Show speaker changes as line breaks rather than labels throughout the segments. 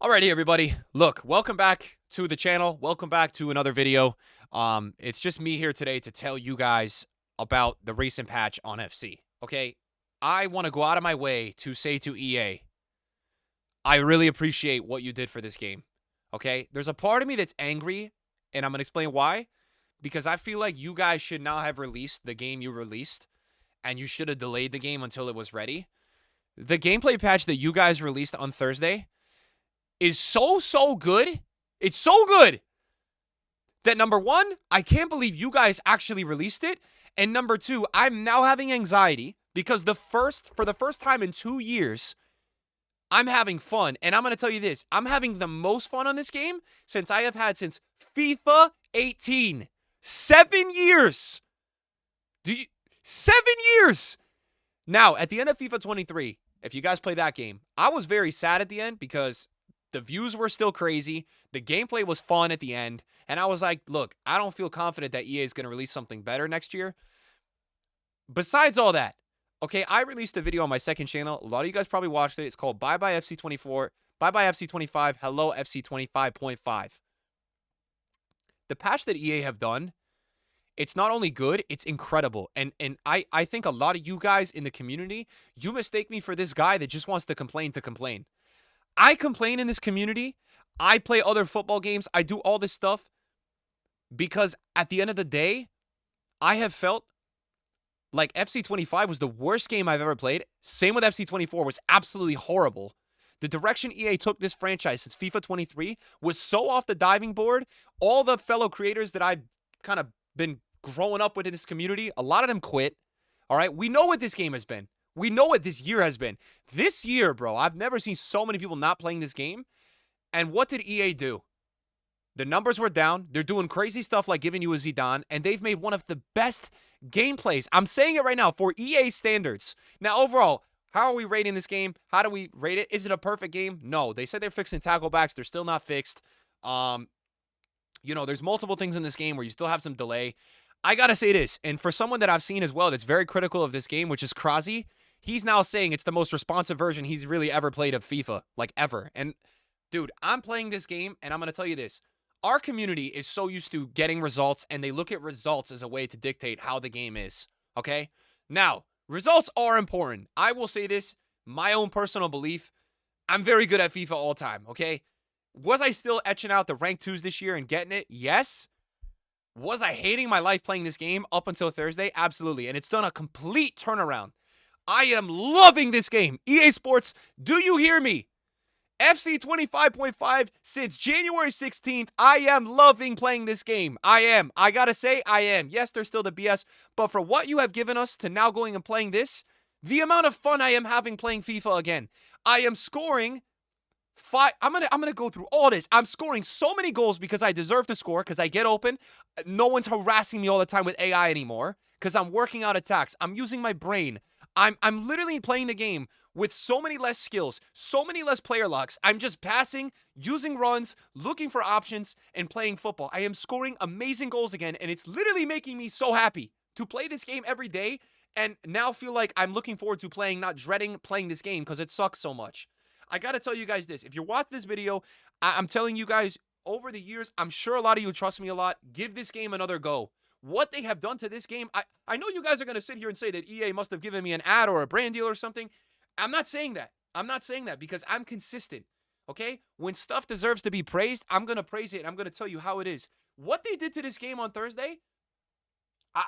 Alrighty, everybody. Look, welcome back to the channel. Welcome back to another video. It's just me here today to tell you guys about the recent patch on FC. Okay, I want to go out of my way to say to EA, I really appreciate what you did for this game. Okay, there's a part of me that's angry, and I'm gonna explain why. Because I feel like you guys should not have released the game you released, and you should have delayed the game until it was ready. The gameplay patch that you guys released on Thursday is so good. It's so good that number one, I can't believe you guys actually released it. And number two, I'm now having anxiety because for the first time in 2 years, I'm having fun. And I'm going to tell you this. I'm having the most fun on this game since I have had since FIFA 18. 7 years. 7 years. Now, at the end of FIFA 23, if you guys play that game, I was very sad at the end because the views were still crazy. The gameplay was fun at the end. And I was like, look, I don't feel confident that EA is going to release something better next year. Besides all that, okay, I released a video on my second channel. A lot of you guys probably watched it. It's called Bye Bye FC24, Bye Bye FC25, Hello FC25.5. The patch that EA have done, it's not only good, it's incredible. And I think a lot of you guys in the community, you mistake me for this guy that just wants to complain to complain. I complain in this community. I play other football games. I do all this stuff because at the end of the day, I have felt like FC25 was the worst game I've ever played. Same with FC24 was absolutely horrible. The direction EA took this franchise since FIFA 23 was so off the diving board. All the fellow creators that I've kind of been growing up with in this community, a lot of them quit. All right, we know what this game has been. We know what this year has been. This year, bro, I've never seen so many people not playing this game. And what did EA do? The numbers were down. They're doing crazy stuff like giving you a Zidane, and they've made one of the best gameplays. I'm saying it right now for EA standards. Now, overall, how are we rating this game? How do we rate it? Is it a perfect game? No. They said they're fixing tackle backs. They're still not fixed. There's multiple things in this game where you still have some delay. I gotta say this, and for someone that I've seen as well that's very critical of this game, which is Krazy, he's now saying it's the most responsive version he's really ever played of FIFA, like ever. And, dude, I'm playing this game, and I'm going to tell you this. Our community is so used to getting results, and they look at results as a way to dictate how the game is, okay? Now, results are important. I will say this, my own personal belief, I'm very good at FIFA all time, okay? Was I still etching out the rank 2s this year and getting it? Yes. Was I hating my life playing this game up until Thursday? Absolutely, and it's done a complete turnaround. I am loving this game. EA Sports, do you hear me? FC25.5 since January 16th. I am loving playing this game. I am. I gotta say, I am. Yes, there's still the BS, but for what you have given us to now going and playing this, the amount of fun I am having playing FIFA again. I am scoring I'm gonna go through all this. I'm scoring so many goals because I deserve to score, because I get open. No one's harassing me all the time with AI anymore, because I'm working out attacks. I'm using my brain. I'm literally playing the game with so many less skills, so many less player locks. I'm just passing, using runs, looking for options, and playing football. I am scoring amazing goals again, and it's literally making me so happy to play this game every day and now feel like I'm looking forward to playing, not dreading playing this game because it sucks so much. I gotta tell you guys this. If you're watching this video, I'm telling you guys, over the years, I'm sure a lot of you trust me a lot. Give this game another go. What they have done to this game, I know you guys are going to sit here and say that EA must have given me an ad or a brand deal or something. I'm not saying that. I'm not saying that because I'm consistent, okay? When stuff deserves to be praised, I'm going to praise it, and I'm going to tell you how it is. What they did to this game on Thursday,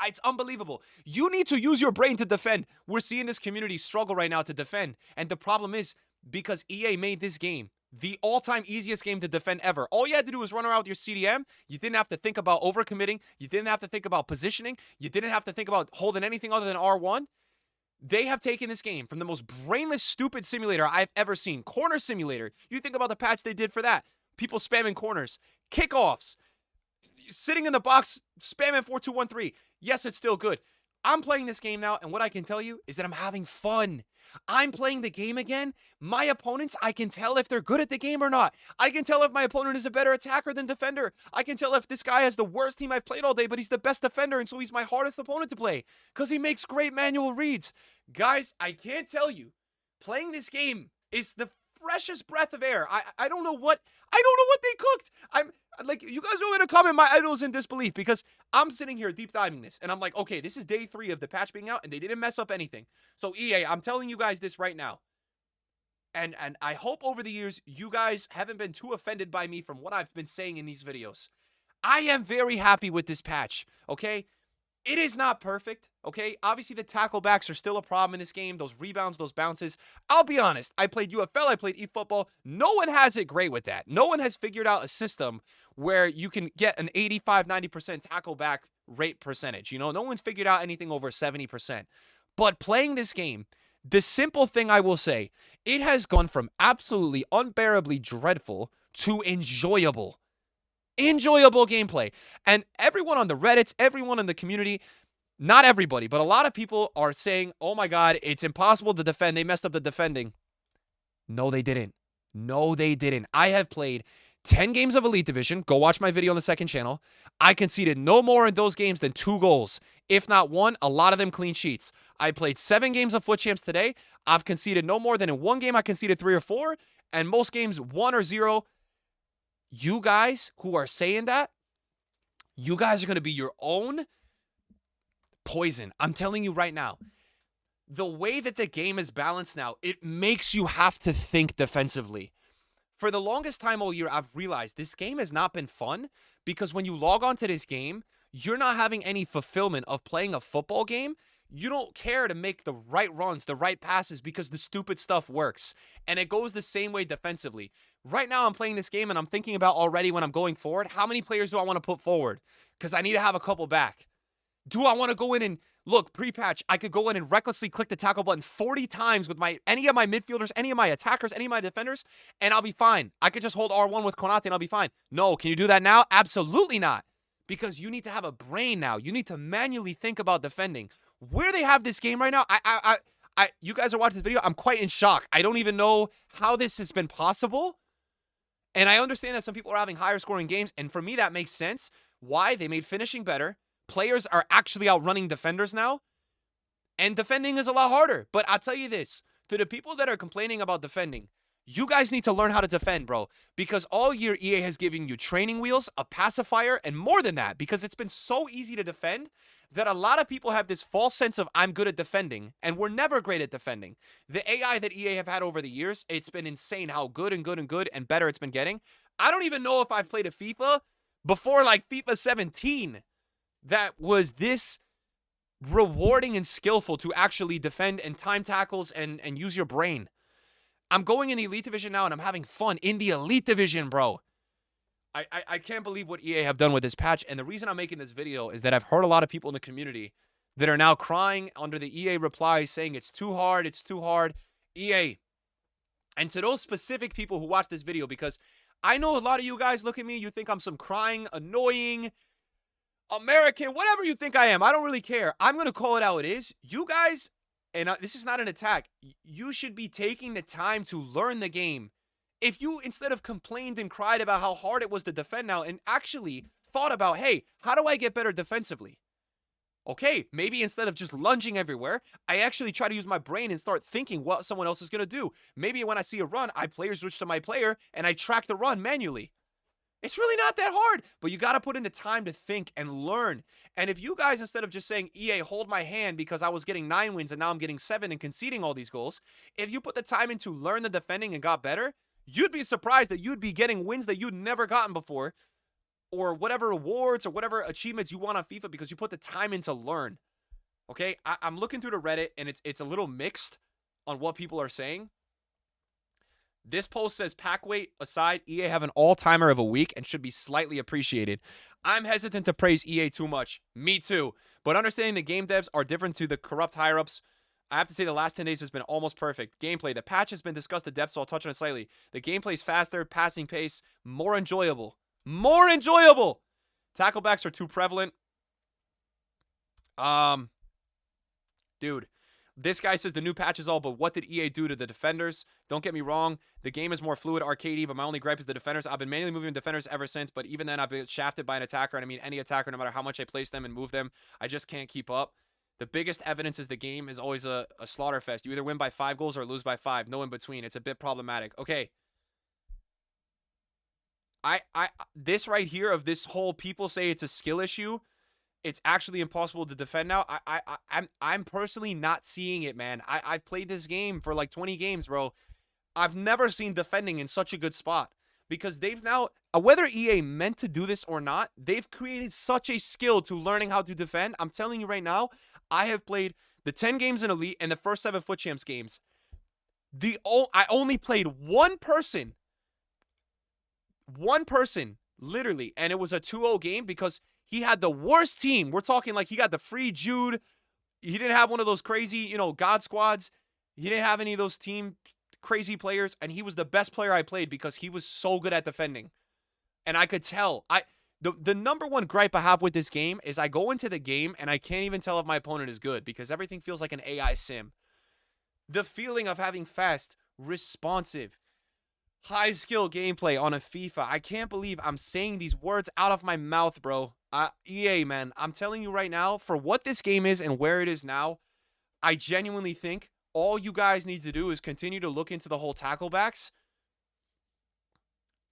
it's unbelievable. You need to use your brain to defend. We're seeing this community struggle right now to defend, and the problem is because EA made this game the all-time easiest game to defend ever. All you had to do was run around with your CDM. You didn't have to think about overcommitting. You didn't have to think about positioning. You didn't have to think about holding anything other than R1. They have taken this game from the most brainless, stupid simulator I've ever seen. Corner simulator. You think about the patch they did for that. People spamming corners. Kickoffs. Sitting in the box, spamming 4-2-1-3. Yes, it's still good. I'm playing this game now, and what I can tell you is that I'm having fun. I'm playing the game again. My opponents, I can tell if they're good at the game or not. I can tell if my opponent is a better attacker than defender. I can tell if this guy has the worst team I've played all day, but he's the best defender, and so he's my hardest opponent to play because he makes great manual reads. Guys, I can't tell you. Playing this game is the freshest breath of air. I don't know what they cooked. I'm like, you guys know where to comment my idols in disbelief, because I'm sitting here deep diving this and I'm like, okay, this is day 3 of the patch being out and they didn't mess up anything. So EA, I'm telling you guys this right now. And I hope over the years you guys haven't been too offended by me from what I've been saying in these videos. I am very happy with this patch, okay? It is not perfect, okay? Obviously, the tackle backs are still a problem in this game. Those rebounds, those bounces. I'll be honest. I played UFL. I played eFootball. No one has it great with that. No one has figured out a system where you can get an 85, 90% tackle back rate percentage. You know, no one's figured out anything over 70%. But playing this game, the simple thing I will say, it has gone from absolutely unbearably dreadful to enjoyable. Enjoyable gameplay. And everyone on the Reddits, everyone in the community, not everybody, but a lot of people are saying, oh my God, it's impossible to defend. They messed up the defending. No, they didn't. No, they didn't. I have played 10 games of Elite Division. Go watch my video on the second channel. I conceded no more in those games than 2 goals. If not 1, a lot of them clean sheets. I played 7 games of Foot Champs today. I've conceded no more than in 1 game I conceded 3 or 4. And most games 1 or 0. You guys who are saying that, you guys are going to be your own poison. I'm telling you right now, the way that the game is balanced now, it makes you have to think defensively. For the longest time all year, I've realized this game has not been fun because when you log on to this game, you're not having any fulfillment of playing a football game. You don't care to make the right runs, the right passes, because the stupid stuff works. And it goes the same way defensively. Right now, I'm playing this game, and I'm thinking about already when I'm going forward, how many players do I want to put forward? Because I need to have a couple back. Do I want to go in and, look, pre-patch, I could go in and recklessly click the tackle button 40 times with any of my midfielders, any of my attackers, any of my defenders, and I'll be fine. I could just hold R1 with Konate, and I'll be fine. No, can you do that now? Absolutely not. Because you need to have a brain now. You need to manually think about defending. Where they have this game right now, you guys are watching this video, I'm quite in shock. I don't even know how this has been possible. And I understand that some people are having higher scoring games, and for me that makes sense. Why? They made finishing better. Players are actually outrunning defenders now. And defending is a lot harder. But I'll tell you this, to the people that are complaining about defending, you guys need to learn how to defend, bro. Because all year EA has given you training wheels, a pacifier, and more than that. Because it's been so easy to defend that a lot of people have this false sense of I'm good at defending, and we're never great at defending. The AI that EA have had over the years, it's been insane how good and better it's been getting. I don't even know if I've played a FIFA before like FIFA 17 that was this rewarding and skillful to actually defend and time tackles and use your brain. I'm going in the Elite Division now, and I'm having fun in the Elite Division, bro. I can't believe what EA have done with this patch, and the reason I'm making this video is that I've heard a lot of people in the community that are now crying under the EA replies saying it's too hard, it's too hard. EA, and to those specific people who watch this video, because I know a lot of you guys look at me, you think I'm some crying, annoying, American, whatever you think I am. I don't really care. I'm going to call it how it is. You guys, and this is not an attack, you should be taking the time to learn the game. If you, instead of complained and cried about how hard it was to defend now, and actually thought about, hey, how do I get better defensively? Okay, maybe instead of just lunging everywhere, I actually try to use my brain and start thinking what someone else is going to do. Maybe when I see a run, I player switch to my player, and I track the run manually. It's really not that hard, but you got to put in the time to think and learn. And if you guys, instead of just saying, EA, hold my hand because I was getting 9 wins and now I'm getting 7 and conceding all these goals, if you put the time in to learn the defending and got better, you'd be surprised that you'd be getting wins that you'd never gotten before, or whatever awards or whatever achievements you want on FIFA because you put the time in to learn. Okay, I'm looking through the Reddit, and it's a little mixed on what people are saying. This post says, pack weight aside, EA have an all-timer of a week and should be slightly appreciated. I'm hesitant to praise EA too much. Me too. But understanding the game devs are different to the corrupt higher-ups, I have to say the last 10 days has been almost perfect. Gameplay. The patch has been discussed to depth, so I'll touch on it slightly. The gameplay is faster, passing pace, more enjoyable. More enjoyable! Tacklebacks are too prevalent. Dude. This guy says the new patch is all, but what did EA do to the defenders? Don't get me wrong. The game is more fluid, arcadey, but my only gripe is the defenders. I've been manually moving defenders ever since, but even then I've been shafted by an attacker, and I mean any attacker, no matter how much I place them and move them, I just can't keep up. The biggest evidence is the game is always a slaughter fest. You either win by 5 goals or lose by 5. No in between. It's a bit problematic. Okay. This right here of this whole people say it's a skill issue. It's actually impossible to defend now. I'm personally not seeing it, man. I've played this game for like 20 games, bro. I've never seen defending in such a good spot because they've now, whether EA meant to do this or not, they've created such a skill to learning how to defend. I'm telling you right now, I have played the 10 games in Elite and the first 7 Foot Champs games. I only played one person, literally, and it was a 2-0 game because he had the worst team. We're talking like he got the free Jude. He didn't have one of those crazy, God squads. He didn't have any of those team crazy players, and he was the best player I played because he was so good at defending. And I could tell. The number one gripe I have with this game is I go into the game and I can't even tell if my opponent is good because everything feels like an AI sim. The feeling of having fast, responsive, high-skill gameplay on a FIFA. I can't believe I'm saying these words out of my mouth, bro. EA, man, I'm telling you right now, for what this game is and where it is now, I genuinely think all you guys need to do is continue to look into the whole tackle backs.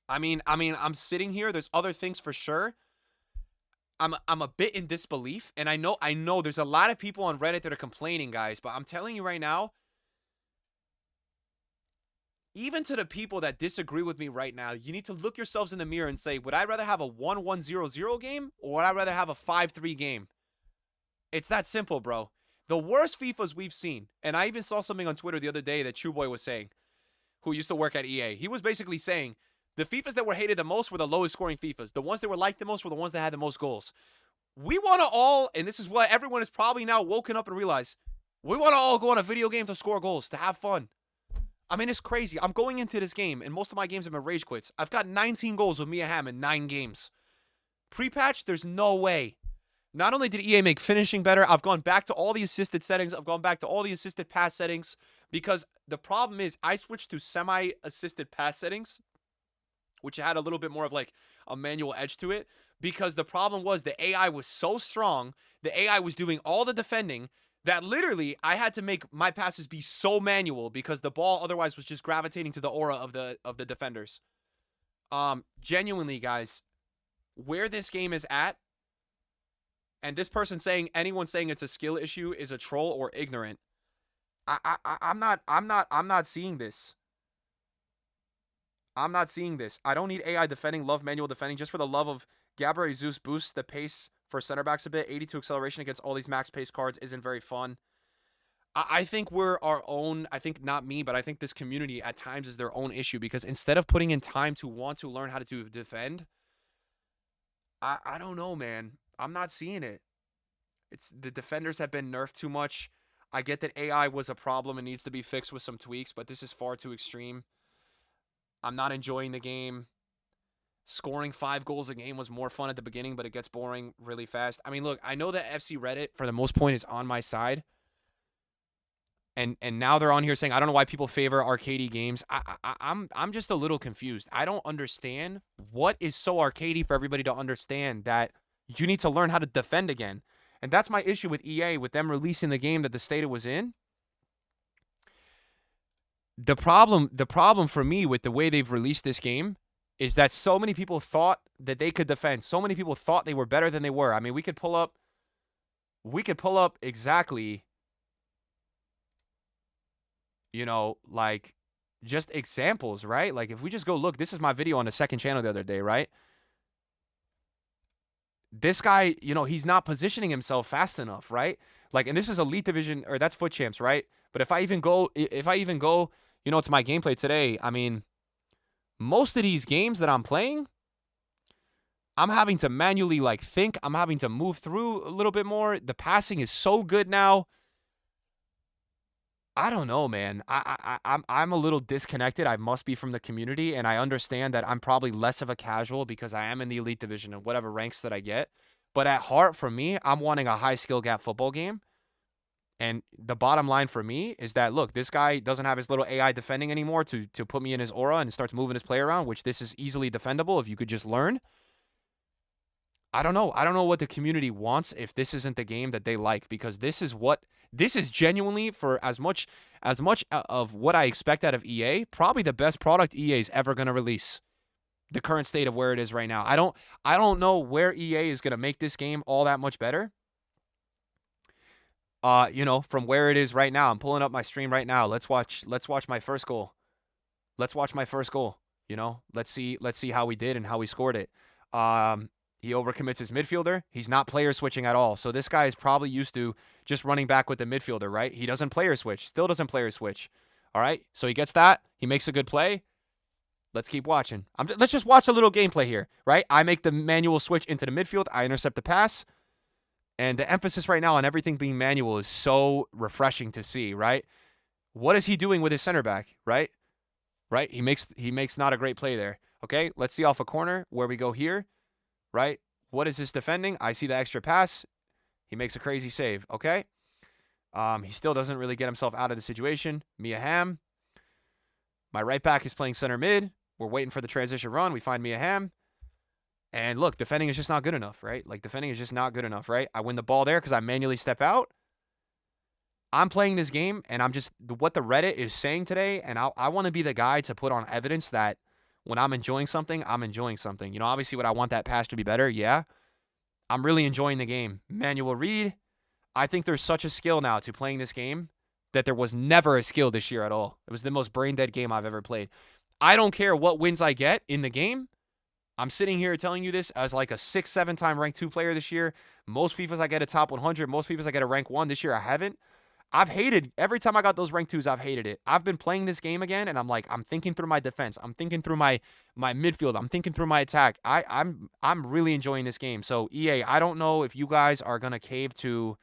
I mean, I'm sitting here. There's other things for sure. I'm a bit in disbelief, and I know there's a lot of people on Reddit that are complaining, guys, but I'm telling you right now, even to the people that disagree with me right now, you need to look yourselves in the mirror and say, would I rather have a 1-1-0-0 game or would I rather have a 5-3 game? It's that simple, bro. The worst FIFAs we've seen, and I even saw something on Twitter the other day that Chewboy was saying, who used to work at EA. He was basically saying the FIFAs that were hated the most were the lowest scoring FIFAs. The ones that were liked the most were the ones that had the most goals. We want to all, and this is what everyone is probably now woken up and realize, we want to all go on a video game to score goals, to have fun. I mean, it's crazy. I'm going into this game, and most of my games have been rage quits. I've got 19 goals with Mia Hamm in 9 games. Pre-patch, there's no way. Not only did EA make finishing better, I've gone back to all the assisted settings. I've gone back to all the assisted pass settings because the problem is I switched to semi-assisted pass settings, which had a little bit more of like a manual edge to it because the problem was the AI was so strong, the AI was doing all the defending, that literally I had to make my passes be so manual because the ball otherwise was just gravitating to the aura of the defenders. Genuinely, guys, where this game is at, and this person saying anyone saying it's a skill issue is a troll or ignorant. I'm not seeing this. I'm not seeing this. I don't need AI defending, love manual defending. Just for the love of Gabriel Jesus boosts the pace for center backs a bit. 82 acceleration against all these max pace cards isn't very fun. I think we're our own, I think not me, but I think this community at times is their own issue because instead of putting in time to want to learn how to defend, I don't know, man. I'm not seeing it. It's the defenders have been nerfed too much. I get that AI was a problem and needs to be fixed with some tweaks, but this is far too extreme. I'm not enjoying the game. Scoring 5 goals a game was more fun at the beginning, but it gets boring really fast. I mean, look, I know that FC Reddit, for the most point, is on my side. And now they're on here saying, I don't know why people favor arcadey games. I'm just a little confused. I don't understand what is so arcadey for everybody to understand that you need to learn how to defend again. And that's my issue with EA, with them releasing the game that the state it was in. The problem for me with the way they've released this game is that so many people thought that they could defend. So many people thought they were better than they were. I mean, we could pull up exactly, like just examples, right? Like if we just go look, this is my video on the second channel the other day, right? This guy, he's not positioning himself fast enough, right? Like, and this is Elite Division, or that's Foot Champs, right? But if I even go, to my gameplay today, I mean, most of these games that I'm playing, I'm having to manually, think. I'm having to move through a little bit more. The passing is so good now. I don't know, man. I'm a little disconnected. I must be from the community, and I understand that I'm probably less of a casual because I am in the Elite Division and whatever ranks that I get. But at heart, for me, I'm wanting a high skill gap football game. And the bottom line for me is that, look, this guy doesn't have his little AI defending anymore to put me in his aura and starts moving his play around, which this is easily defendable if you could just learn. I don't know. I don't know what the community wants if this isn't the game that they like, because this is genuinely, for as much of what I expect out of EA, probably the best product EA is ever going to release. The current state of where it is right now. I don't know where EA is going to make this game all that much better. You know, from where it is right now. I'm pulling up my stream right now. Let's watch my first goal. Let's watch my first goal. You know, let's see how we did and how we scored it. He overcommits his midfielder. He's not player switching at all. So this guy is probably used to just running back with the midfielder, right? He doesn't player switch. Still doesn't player switch. All right? So he gets that. He makes a good play. Let's keep watching. Let's just watch a little gameplay here, right? I make the manual switch into the midfield. I intercept the pass. And the emphasis right now on everything being manual is so refreshing to see, right? What is he doing with his center back, right? Right? He makes not a great play there. Okay? Let's see off a corner where we go here. Right? What is this defending? I see the extra pass. He makes a crazy save. Okay? He still doesn't really get himself out of the situation. Mia Hamm. My right back is playing center mid. We're waiting for the transition run. We find Mia Hamm. And look, defending is just not good enough, right? Like, defending is just not good enough, right? I win the ball there because I manually step out. I'm playing this game, and I'm just, what the Reddit is saying today, and I want to be the guy to put on evidence that when I'm enjoying something, I'm enjoying something. You know, obviously, would I want that pass to be better? Yeah. I'm really enjoying the game. Manual read. I think there's such a skill now to playing this game that there was never a skill this year at all. It was the most brain-dead game I've ever played. I don't care what wins I get in the game. I'm sitting here telling you this as like a 6, 7-time ranked 2 player this year. Most FIFAs I get a top 100. Most FIFAs I get a rank 1. This year I haven't. I've hated, every time I got those rank 2s, I've hated it. I've been playing this game again, and I'm like, I'm thinking through my defense. I'm thinking through my midfield. I'm thinking through my attack. I'm really enjoying this game. So, EA, I don't know if you guys are going to cave to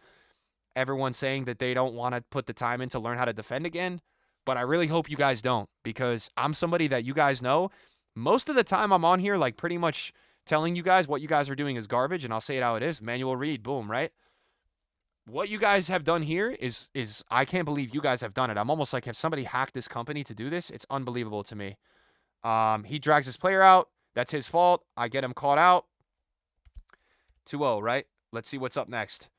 everyone saying that they don't want to put the time in to learn how to defend again, but I really hope you guys don't, because I'm somebody that you guys know. Most of the time I'm on here, like, pretty much telling you guys what you guys are doing is garbage, and I'll say it how it is. Manual read, boom, right? What you guys have done here is I can't believe you guys have done it. I'm almost like, have somebody hacked this company to do this? It's unbelievable to me. He drags his player out. That's his fault. I get him caught out. 2-0, right? Let's see what's up next.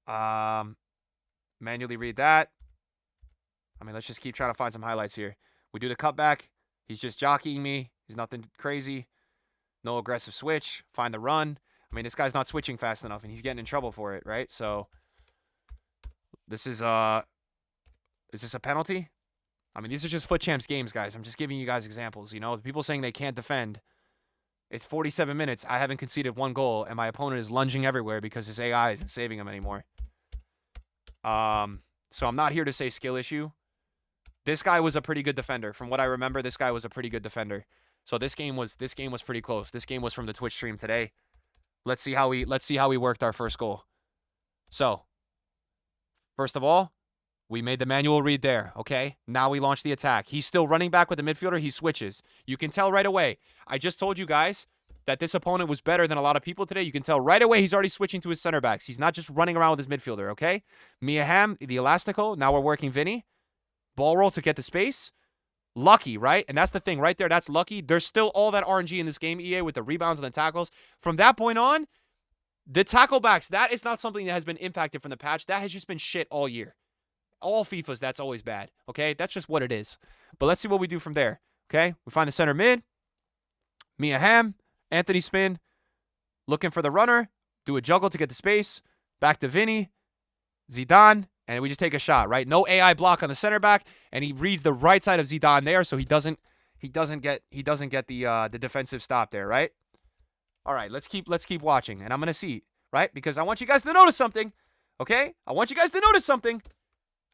Manually read that. I mean, let's just keep trying to find some highlights here. We do the cutback. He's just jockeying me. He's nothing crazy. No aggressive switch. Find the run. I mean, this guy's not switching fast enough, and he's getting in trouble for it, right? So, this is this a penalty? I mean, these are just Foot Champs games, guys. I'm just giving you guys examples, you know? The people saying they can't defend. It's 47 minutes. I haven't conceded 1 goal, and my opponent is lunging everywhere because his AI isn't saving him anymore. So I'm not here to say skill issue. This guy was a pretty good defender. From what I remember, this guy was a pretty good defender. So this game was pretty close. This game was from the Twitch stream today. Let's see how we worked our first goal. So, first of all, we made the manual read there, okay? Now we launch the attack. He's still running back with the midfielder. He switches. You can tell right away. I just told you guys that this opponent was better than a lot of people today. You can tell right away he's already switching to his center backs. He's not just running around with his midfielder, okay? Mia Hamm, the elastico. Now we're working Vinny. Ball roll to get the space. Lucky, right? And that's the thing right there. That's lucky. There's still all that RNG in this game, EA, with the rebounds and the tackles. From that point on, the tackle backs, that is not something that has been impacted from the patch. That has just been shit all year. All FIFAs, that's always bad, okay? That's just what it is. But let's see what we do from there, okay? We find the center mid. Mia Hamm, Anthony spin. Looking for the runner. Do a juggle to get the space. Back to Vinny. Zidane. And we just take a shot, right? No AI block on the center back, and he reads the right side of Zidane there, so he doesn't get the defensive stop there, right? All right, let's keep watching, and I'm gonna see, right? Because I want you guys to notice something, okay? I want you guys to notice something.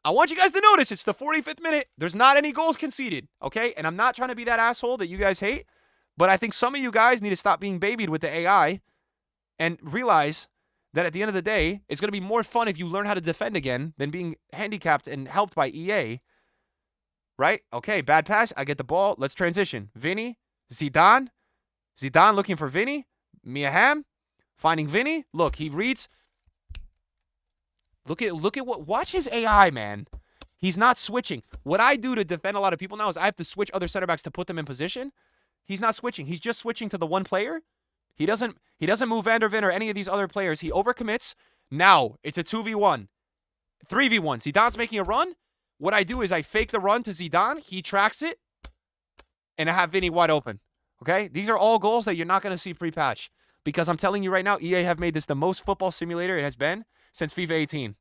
I want you guys to notice it's the 45th minute. There's not any goals conceded, okay? And I'm not trying to be that asshole that you guys hate, but I think some of you guys need to stop being babied with the AI and realize that at the end of the day, it's going to be more fun if you learn how to defend again than being handicapped and helped by EA. Right? Okay, bad pass. I get the ball. Let's transition. Vinny, Zidane. Zidane looking for Vinny. Mia Hamm finding Vinny. Look, he reads. Look at what. Watch his AI, man. He's not switching. What I do to defend a lot of people now is I have to switch other center backs to put them in position. He's not switching. He's just switching to the one player. He doesn't move Van der Ven or any of these other players. He overcommits. Now, it's a 2v1. 3v1. Zidane's making a run. What I do is I fake the run to Zidane. He tracks it. And I have Vinny wide open. Okay? These are all goals that you're not going to see pre-patch. Because I'm telling you right now, EA have made this the most football simulator it has been since FIFA 18.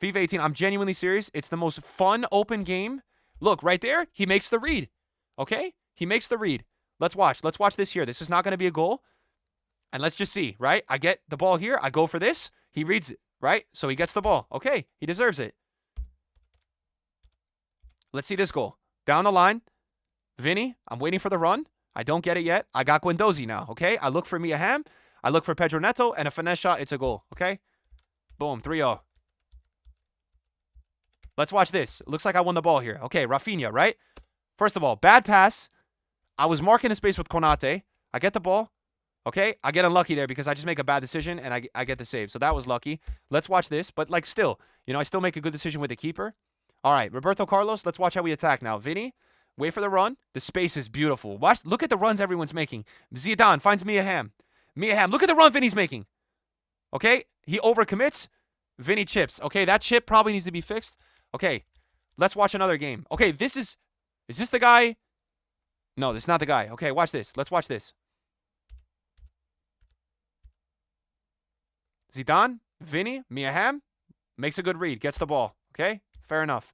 FIFA 18, I'm genuinely serious. It's the most fun, open game. Look, right there, he makes the read. Okay? He makes the read. Let's watch. Let's watch this here. This is not going to be a goal. And let's just see, right? I get the ball here. I go for this. He reads it, right? So he gets the ball. Okay, he deserves it. Let's see this goal. Down the line. Vinny, I'm waiting for the run. I don't get it yet. I got Guendouzi now, okay? I look for Mia Hamm. I look for Pedro Neto, and a finesse shot. It's a goal, okay? Boom, 3-0. Let's watch this. It looks like I won the ball here. Okay, Rafinha, right? First of all, bad pass. I was marking the space with Konate. I get the ball. Okay, I get unlucky there because I just make a bad decision and I get the save. So that was lucky. Let's watch this. But, like, still, you know, I still make a good decision with the keeper. All right, Roberto Carlos, let's watch how we attack now. Vinny, wait for the run. The space is beautiful. Watch, look at the runs everyone's making. Zidane finds Mia Hamm. Mia Hamm, look at the run Vinny's making. Okay, he overcommits. Vinny chips. Okay, that chip probably needs to be fixed. Okay, let's watch another game. Okay, is this the guy? No, this is not the guy. Okay, watch this. Let's watch this. Zidane, Vinny, Mia Hamm, makes a good read, gets the ball. Okay, fair enough.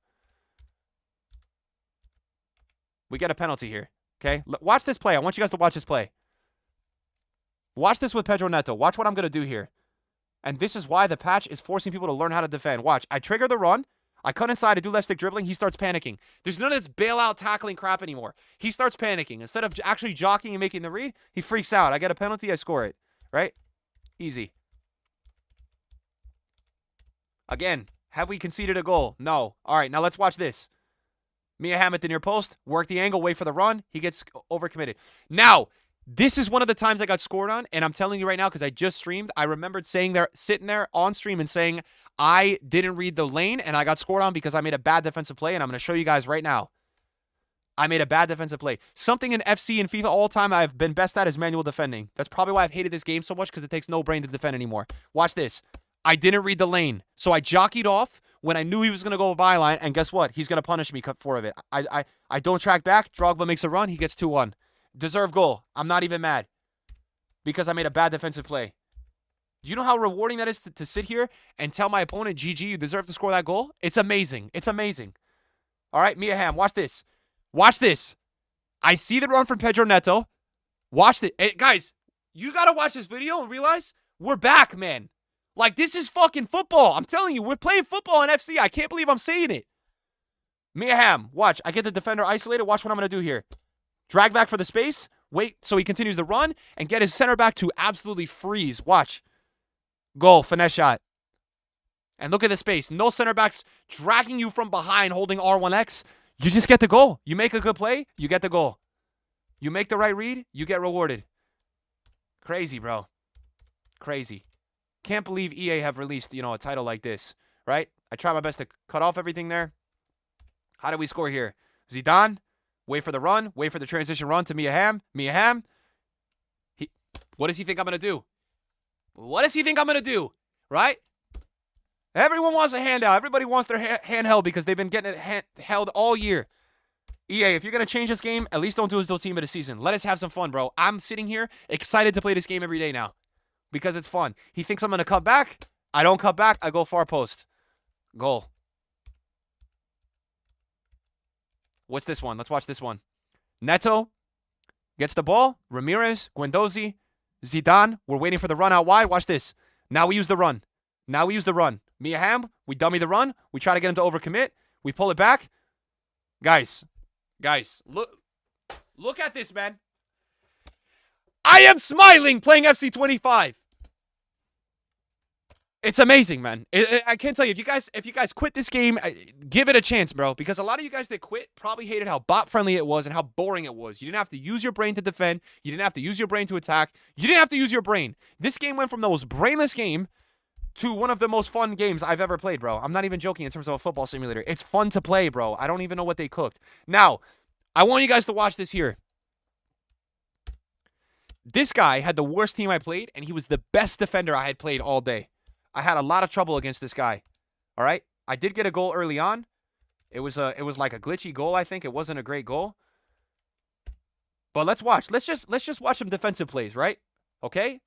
We get a penalty here. Okay, watch this play. I want you guys to watch this play. Watch this with Pedro Neto. Watch what I'm going to do here. And this is why the patch is forcing people to learn how to defend. Watch, I trigger the run. I cut inside, I do left stick dribbling, he starts panicking. There's none of this bailout tackling crap anymore. He starts panicking. Instead of actually jockeying and making the read, he freaks out. I get a penalty, I score it. Right? Easy. Again, have we conceded a goal? No. All right, now let's watch this. Mia Hamm at the near post, work the angle, wait for the run. He gets overcommitted. Now, this is one of the times I got scored on, and I'm telling you right now because I just streamed. I remembered sitting there on stream and saying I didn't read the lane, and I got scored on because I made a bad defensive play, and I'm going to show you guys right now. I made a bad defensive play. Something in FC and FIFA all the time I've been best at is manual defending. That's probably why I've hated this game so much because it takes no brain to defend anymore. Watch this. I didn't read the lane, so I jockeyed off when I knew he was going to go byline, and guess what? He's going to punish me for it. I don't track back. Drogba makes a run. He gets 2-1. Deserved goal. I'm not even mad because I made a bad defensive play. Do you know how rewarding that is to sit here and tell my opponent, GG, you deserve to score that goal? It's amazing. It's amazing. All right, Mia Hamm, watch this. Watch this. I see the run from Pedro Neto. Watch it. Hey, guys, you got to watch this video and realize we're back, man. Like, this is fucking football. I'm telling you, we're playing football in FC. I can't believe I'm saying it. Mia Hamm, watch. I get the defender isolated. Watch what I'm going to do here. Drag back for the space. Wait so he continues the run and get his center back to absolutely freeze. Watch. Goal. Finesse shot. And look at the space. No center backs dragging you from behind holding R1X. You just get the goal. You make a good play, you get the goal. You make the right read, you get rewarded. Crazy, bro. Crazy. Can't believe EA have released, a title like this, right? I try my best to cut off everything there. How do we score here? Zidane, wait for the run, wait for the transition run to Mia Hamm. Mia Hamm, what does he think I'm going to do? What does he think I'm going to do, right? Everyone wants a handout. Everybody wants their hand held because they've been getting it held all year. EA, if you're going to change this game, at least don't do it until team of the season. Let us have some fun, bro. I'm sitting here excited to play this game every day now because it's fun. He thinks I'm going to cut back. I don't cut back. I go far post. Goal. What's this one? Let's watch this one. Neto gets the ball. Ramirez, Guendouzi, Zidane. We're waiting for the run out wide. Watch this. Now we use the run. Now we use the run. Mia Hamm, we dummy the run. We try to get him to overcommit. We pull it back. Guys, look at this, man. I am smiling playing FC25. It's amazing, man. I can't tell you, if you guys quit this game, give it a chance, bro. Because a lot of you guys that quit probably hated how bot-friendly it was and how boring it was. You didn't have to use your brain to defend. You didn't have to use your brain to attack. You didn't have to use your brain. This game went from the most brainless game to one of the most fun games I've ever played, bro. I'm not even joking in terms of a football simulator. It's fun to play, bro. I don't even know what they cooked. Now, I want you guys to watch this here. This guy had the worst team I played, and he was the best defender I had played all day. I had a lot of trouble against this guy. All right? I did get a goal early on. It was like a glitchy goal, I think. It wasn't a great goal. But let's watch. Let's just watch some defensive plays, right? Okay?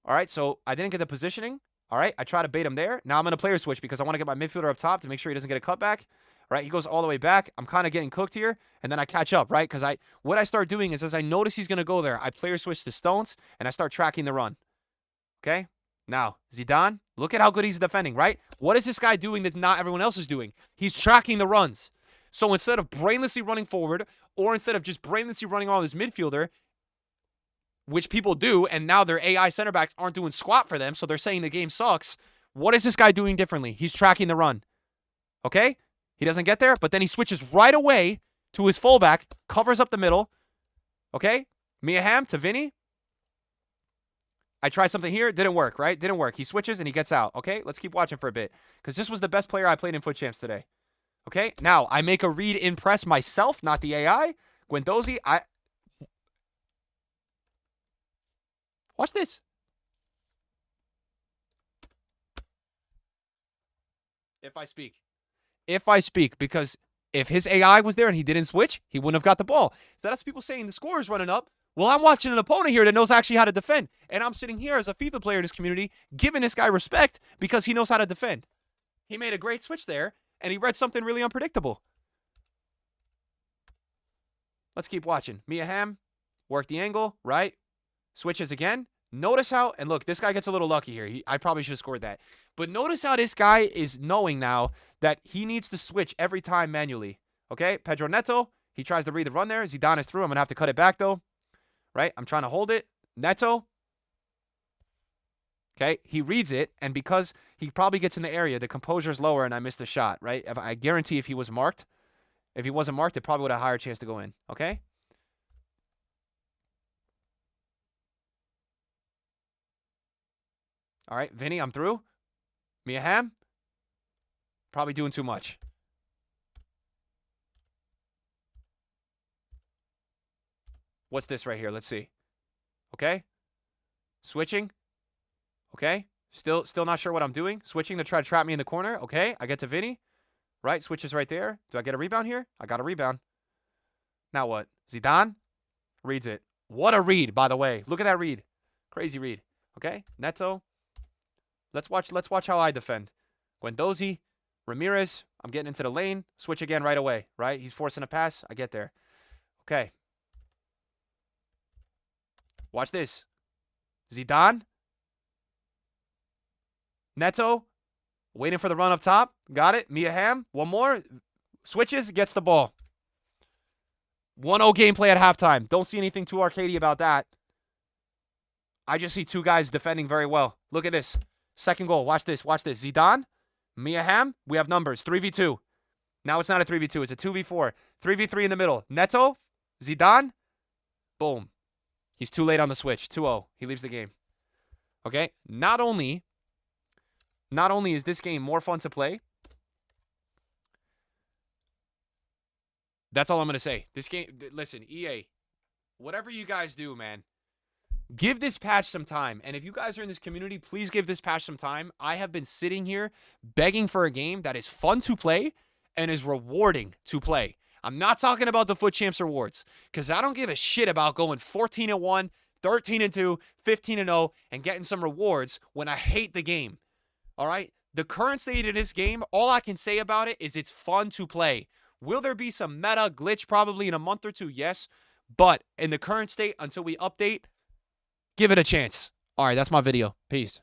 All right, so I didn't get the positioning. All right, I try to bait him there. Now I'm going to player switch because I want to get my midfielder up top to make sure he doesn't get a cutback. All right, he goes all the way back. I'm kind of getting cooked here, and then I catch up, right? Because what I start doing is as I notice he's going to go there, I player switch to Stones, and I start tracking the run. Okay? Now, Zidane, look at how good he's defending, right? What is this guy doing that not everyone else is doing? He's tracking the runs. So instead of brainlessly running forward, or instead of just brainlessly running on his midfielder, which people do, and now their AI center backs aren't doing squat for them, so they're saying the game sucks. What is this guy doing differently? He's tracking the run. Okay? He doesn't get there, but then he switches right away to his fullback, covers up the middle. Okay? Mia Hamm to Vinny. I try something here. Didn't work, right? Didn't work. He switches and he gets out. Okay? Let's keep watching for a bit, because this was the best player I played in Foot Champs today. Okay? Now, I make a read in press myself, not the AI. Guendouzi, watch this. If I speak, because if his AI was there and he didn't switch, he wouldn't have got the ball. So that's people saying the score is running up. Well, I'm watching an opponent here that knows actually how to defend. And I'm sitting here as a FIFA player in this community, giving this guy respect because he knows how to defend. He made a great switch there, and he read something really unpredictable. Let's keep watching. Mia Hamm, work the angle, right? Switches again. Notice how, and look, this guy gets a little lucky here. I probably should have scored that. But notice how this guy is knowing now that he needs to switch every time manually. Okay, Pedro Neto, he tries to read the run there. Zidane is through. I'm going to have to cut it back, though. Right, I'm trying to hold it. Neto. Okay, he reads it, and because he probably gets in the area, the composure's lower, and I missed the shot, right? I guarantee if he was marked, if he wasn't marked, it probably would have a higher chance to go in. Okay? All right, Vinny, I'm through. Mia Hamm, probably doing too much. What's this right here? Let's see. Okay. Switching. Okay. Still not sure what I'm doing. Switching to try to trap me in the corner. Okay. I get to Vinny. Right. Switches right there. Do I get a rebound here? I got a rebound. Now what? Zidane reads it. What a read, by the way. Look at that read. Crazy read. Okay. Neto. Let's watch how I defend. Guendouzi. Ramirez. I'm getting into the lane. Switch again right away. Right. He's forcing a pass. I get there. Okay. Watch this. Zidane. Neto. Waiting for the run up top. Got it. Mia Hamm. One more. Switches. Gets the ball. 1-0 gameplay at halftime. Don't see anything too arcadey about that. I just see two guys defending very well. Look at this. Second goal. Watch this. Watch this. Zidane. Mia Hamm. We have numbers. 3v2. Now it's not a 3v2. It's a 2v4. 3v3 in the middle. Neto. Zidane. Boom. He's too late on the switch. 2-0. He leaves the game. Okay? Not only is this game more fun to play, that's all I'm going to say. This game, listen, EA, whatever you guys do, man, give this patch some time. And if you guys are in this community, please give this patch some time. I have been sitting here begging for a game that is fun to play and is rewarding to play. I'm not talking about the Foot Champs rewards, because I don't give a shit about going 14-1, 13-2, 15-0, and getting some rewards when I hate the game. All right? The current state of this game, all I can say about it is it's fun to play. Will there be some meta glitch probably in a month or two? Yes. But in the current state, until we update, give it a chance. All right, that's my video. Peace.